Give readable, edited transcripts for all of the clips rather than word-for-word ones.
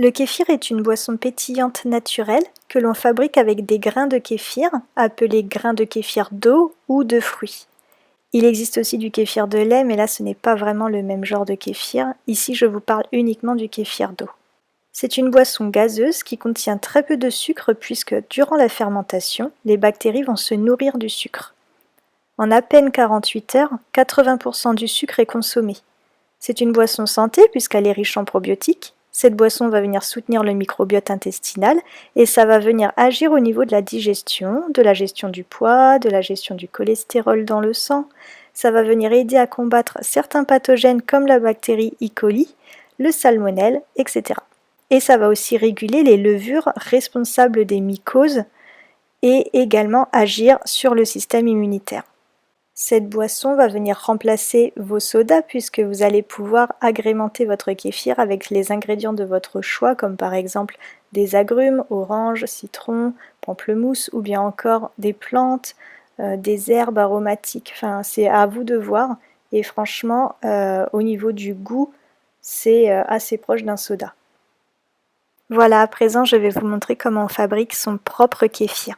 Le kéfir est une boisson pétillante naturelle que l'on fabrique avec des grains de kéfir, appelés grains de kéfir d'eau ou de fruits. Il existe aussi du kéfir de lait, mais là ce n'est pas vraiment le même genre de kéfir. Ici je vous parle uniquement du kéfir d'eau. C'est une boisson gazeuse qui contient très peu de sucre puisque durant la fermentation, les bactéries vont se nourrir du sucre. En à peine 48 heures, 80% du sucre est consommé. C'est une boisson santé puisqu'elle est riche en probiotiques. Cette boisson va venir soutenir le microbiote intestinal et ça va venir agir au niveau de la digestion, de la gestion du poids, de la gestion du cholestérol dans le sang. Ça va venir aider à combattre certains pathogènes comme la bactérie E. coli, le salmonelle, etc. Et ça va aussi réguler les levures responsables des mycoses et également agir sur le système immunitaire. Cette boisson va venir remplacer vos sodas puisque vous allez pouvoir agrémenter votre kéfir avec les ingrédients de votre choix comme par exemple des agrumes, oranges, citron, pamplemousse ou bien encore des plantes, des herbes aromatiques. Enfin, c'est à vous de voir et franchement au niveau du goût c'est assez proche d'un soda. Voilà, à présent je vais vous montrer comment on fabrique son propre kéfir.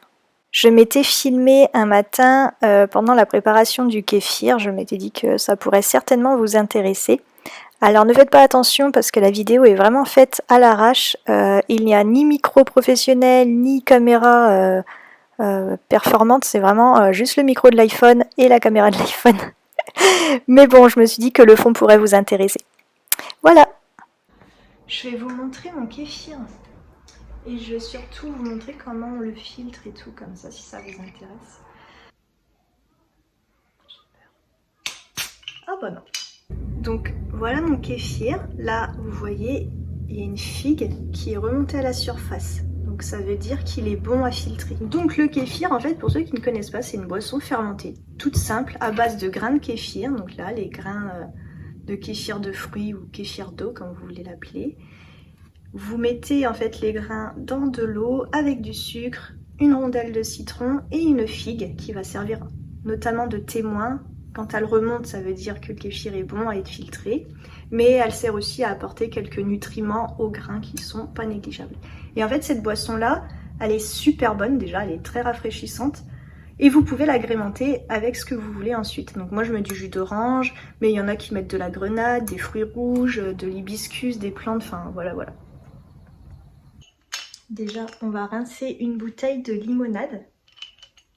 Je m'étais filmé un matin pendant la préparation du kéfir, je m'étais dit que ça pourrait certainement vous intéresser. Alors ne faites pas attention parce que la vidéo est vraiment faite à l'arrache, il n'y a ni micro professionnel ni caméra performante, c'est vraiment juste le micro de l'iPhone et la caméra de l'iPhone. Mais bon, je me suis dit que le fond pourrait vous intéresser. Voilà. Je vais vous montrer mon kéfir. Et je vais surtout vous montrer comment on le filtre et tout, comme ça, si ça vous intéresse. Ah bah non. Donc voilà mon kéfir. Là, vous voyez, il y a une figue qui est remontée à la surface. Donc ça veut dire qu'il est bon à filtrer. Donc le kéfir, en fait, pour ceux qui ne connaissent pas, c'est une boisson fermentée, toute simple, à base de grains de kéfir. Donc là, les grains de kéfir de fruits ou kéfir d'eau, comme vous voulez l'appeler. Vous mettez en fait les grains dans de l'eau avec du sucre, une rondelle de citron et une figue qui va servir notamment de témoin. Quand elle remonte, ça veut dire que le kéfir est bon à être filtré, mais elle sert aussi à apporter quelques nutriments aux grains qui sont pas négligeables. Et en fait cette boisson là, elle est super bonne déjà, elle est très rafraîchissante. Et vous pouvez l'agrémenter avec ce que vous voulez ensuite. Donc moi je mets du jus d'orange, mais il y en a qui mettent de la grenade, des fruits rouges, de l'hibiscus, des plantes, enfin voilà. Déjà, on va rincer une bouteille de limonade.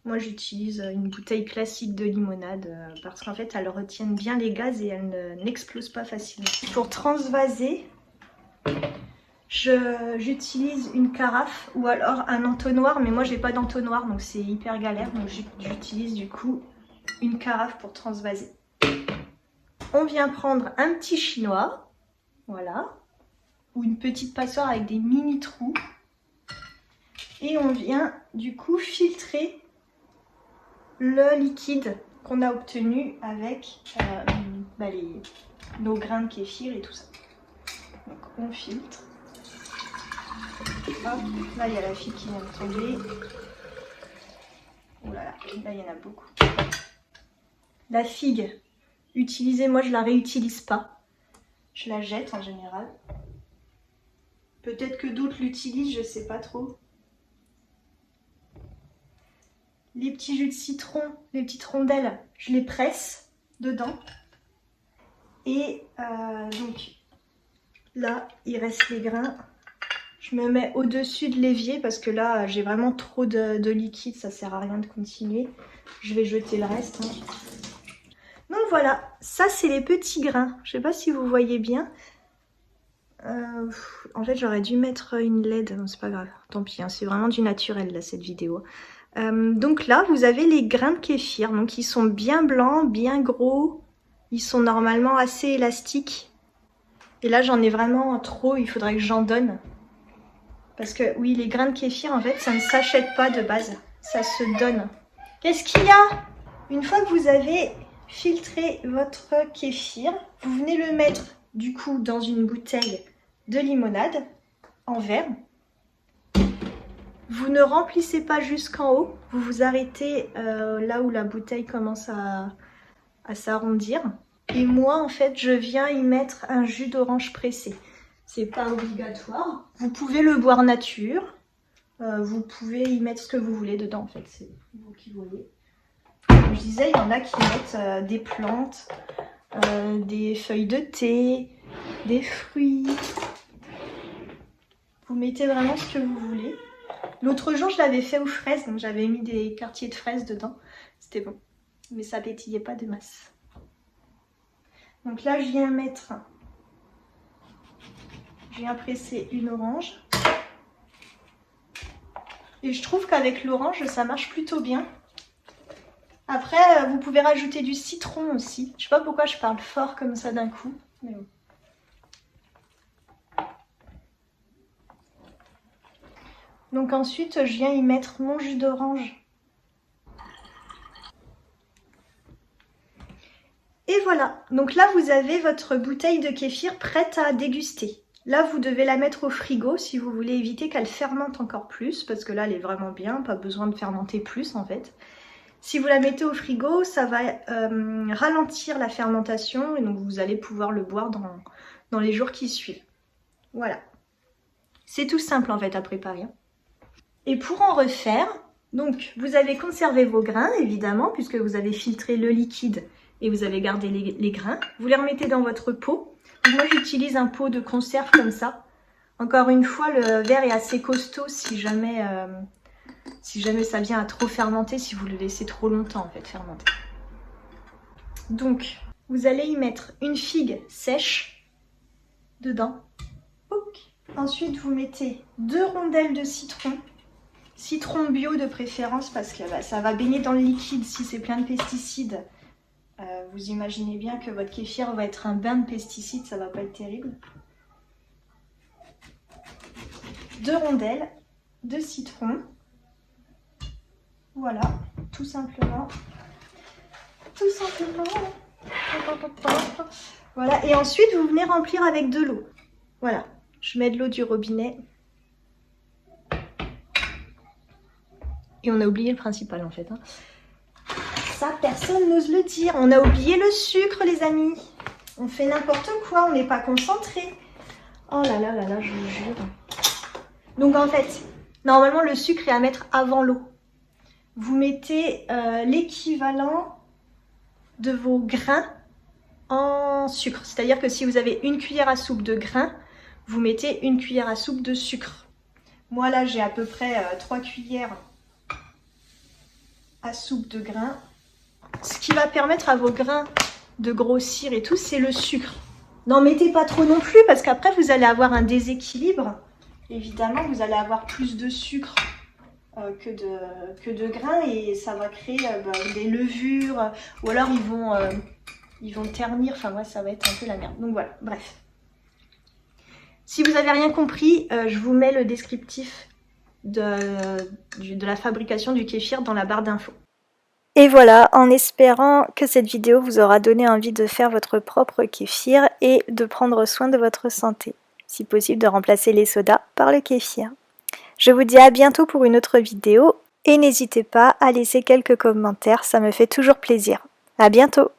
Moi, j'utilise une bouteille classique de limonade parce qu'en fait, elles retiennent bien les gaz et elles n'explosent pas facilement. Pour transvaser, j'utilise une carafe ou alors un entonnoir, mais moi, j'ai pas d'entonnoir, donc c'est hyper galère. Donc, j'utilise du coup une carafe pour transvaser. On vient prendre un petit chinois, voilà, ou une petite passoire avec des mini trous. Et on vient du coup filtrer le liquide qu'on a obtenu avec nos grains de kéfir et tout ça. Donc on filtre. Hop, là il y a la figue qui vient de tomber. Oh là là, là il y en a beaucoup. La figue, utilisée, moi je la réutilise pas. Je la jette en général. Peut-être que d'autres l'utilisent, je sais pas trop. Les petits jus de citron, les petites rondelles, je les presse dedans. Et donc là, il reste les grains. Je me mets au-dessus de l'évier parce que là, j'ai vraiment trop de liquide, ça sert à rien de continuer. Je vais jeter le reste. Donc voilà, ça c'est les petits grains. Je sais pas si vous voyez bien. En fait, j'aurais dû mettre une LED, non c'est pas grave, tant pis, hein, c'est vraiment du naturel là cette vidéo. Donc là, vous avez les grains de kéfir, donc ils sont bien blancs, bien gros, ils sont normalement assez élastiques. Et là, j'en ai vraiment trop, il faudrait que j'en donne. Parce que oui, les grains de kéfir, en fait, ça ne s'achète pas de base, ça se donne. Qu'est-ce qu'il y a? Une fois que vous avez filtré votre kéfir, vous venez le mettre du coup dans une bouteille de limonade en verre. Vous ne remplissez pas jusqu'en haut, vous vous arrêtez là où la bouteille commence à s'arrondir. Et moi, en fait, je viens y mettre un jus d'orange pressé. c'est pas obligatoire. Vous pouvez le boire nature, vous pouvez y mettre ce que vous voulez dedans en fait, c'est vous qui voyez. Comme je disais, il y en a qui mettent des plantes, des feuilles de thé, des fruits. Vous mettez vraiment ce que vous voulez. L'autre jour, je l'avais fait aux fraises, donc j'avais mis des quartiers de fraises dedans. C'était bon, mais ça pétillait pas de masse. Donc là, je viens presser une orange. Et je trouve qu'avec l'orange, ça marche plutôt bien. Après, vous pouvez rajouter du citron aussi. Je sais pas pourquoi je parle fort comme ça d'un coup, mais bon. Donc ensuite, je viens y mettre mon jus d'orange. Et voilà, donc là vous avez votre bouteille de kéfir prête à déguster. Là vous devez la mettre au frigo si vous voulez éviter qu'elle fermente encore plus, parce que là elle est vraiment bien, pas besoin de fermenter plus en fait. Si vous la mettez au frigo, ça va ralentir la fermentation et donc vous allez pouvoir le boire dans les jours qui suivent. Voilà. C'est tout simple en fait à préparer. Et pour en refaire, donc vous avez conservé vos grains évidemment, puisque vous avez filtré le liquide et vous avez gardé les grains. Vous les remettez dans votre pot. Donc moi j'utilise un pot de conserve comme ça. Encore une fois, le verre est assez costaud si jamais ça vient à trop fermenter, si vous le laissez trop longtemps en fait fermenter. Donc vous allez y mettre une figue sèche dedans. Ensuite vous mettez 2 rondelles de citron. Citron bio de préférence parce que ça va baigner dans le liquide si c'est plein de pesticides. Vous imaginez bien que votre kéfir va être un bain de pesticides, ça va pas être terrible. 2 rondelles de citron. Voilà, tout simplement. Tout simplement. Voilà, et ensuite vous venez remplir avec de l'eau. Voilà, je mets de l'eau du robinet. Et on a oublié le principal en fait. Hein. Ça, personne n'ose le dire. On a oublié le sucre, les amis. On fait n'importe quoi, on n'est pas concentré. Oh là là là là, je vous jure. Donc en fait, normalement le sucre est à mettre avant l'eau. Vous mettez l'équivalent de vos grains en sucre. C'est-à-dire que si vous avez une cuillère à soupe de grains, vous mettez une cuillère à soupe de sucre. Moi là, j'ai à peu près 3 cuillères à soupe de grains. Ce qui va permettre à vos grains de grossir et tout, c'est le sucre. N'en mettez pas trop non plus parce qu'après vous allez avoir un déséquilibre. Évidemment, vous allez avoir plus de sucre que de grains et ça va créer des levures ou alors ils vont ternir. Enfin, ouais, ça va être un peu la merde. Donc voilà, bref. Si vous n'avez rien compris, je vous mets le descriptif de la fabrication du kéfir dans la barre d'infos. Et voilà, en espérant que cette vidéo vous aura donné envie de faire votre propre kéfir et de prendre soin de votre santé. Si possible de remplacer les sodas par le kéfir. Je vous dis à bientôt pour une autre vidéo et n'hésitez pas à laisser quelques commentaires, ça me fait toujours plaisir. À bientôt!